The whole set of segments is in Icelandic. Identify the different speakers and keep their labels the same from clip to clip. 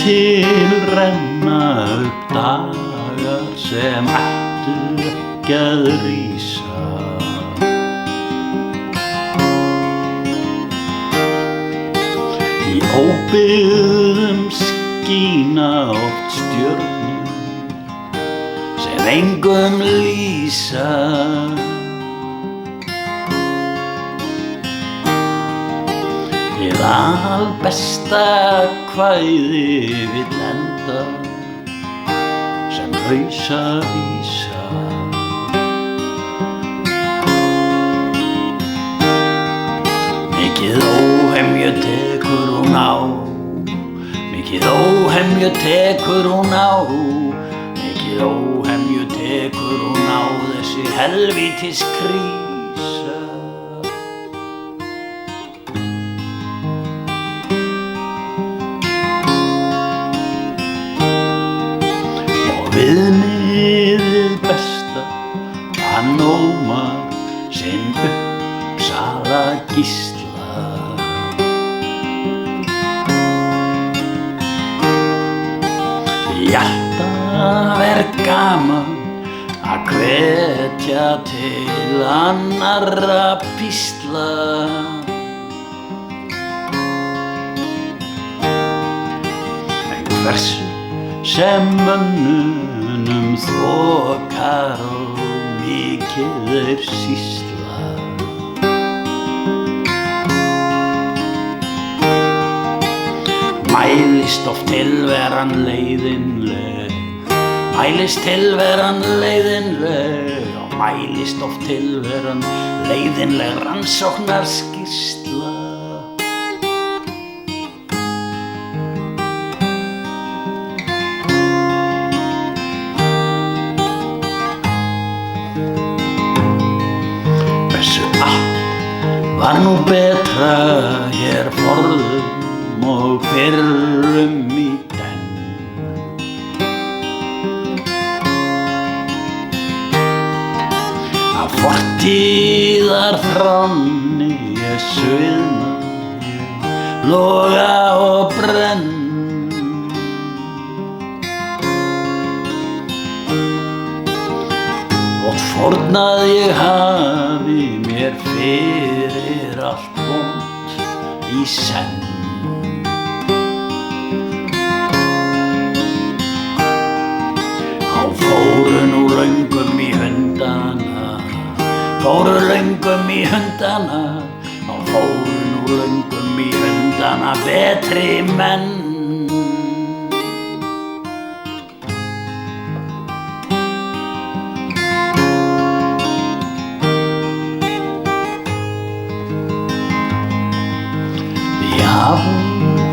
Speaker 1: til renna upp dagar sem ættu ekki að rísa. Í óbyggðum skína oft stjörnur sem engum lýsa. Hið albesta kvæði vill enda sem lausa vísa. Mikið óhemju tekur hún á, mikið óhemju tekur hún á, mikið óhemju tekur hún á þessi helvítis krísa. Viðmiðið besta, hann ómar sinn Uppsala Gísla. Því alltaf gaman að hvetja til annarra písla. En hversu sem mönnunum þokar og mikið sýsla. Mælist oft tilveran leiðinleg, mælist tilveran leiðinleg, og mælist oft tilveran leiðinleg rannsóknarskýrsla. Var nú betra hér forðum og fyrrum í den. Af fortíðar þránni ég sviðna, ég loga og brenn. Og fórnað ég hafi mér fyrir allt vont í senn. Á fóru nú löngum í hundana, fóru löngum í hundana, á fóru nú löngum í hundana betri menn. Af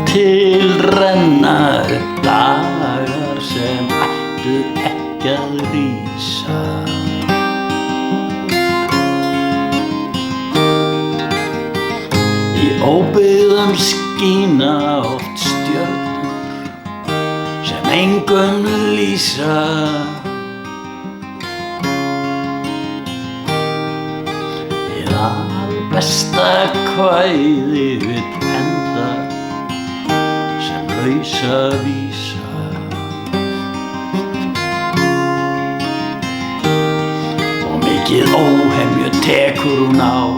Speaker 1: til renna upp dagar sem ættu ekki að rísa. Í óbyggðum skína oft stjörnur sem engum lýsa. Hið albesta kvæði vill enda sem lausa vísa. Og mikið óhemju tekur hún á,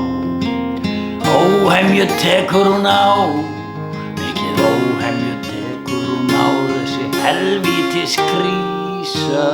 Speaker 1: óhemju tekur hún á, mikið óhemju tekur hún á þessi helvítis krísa.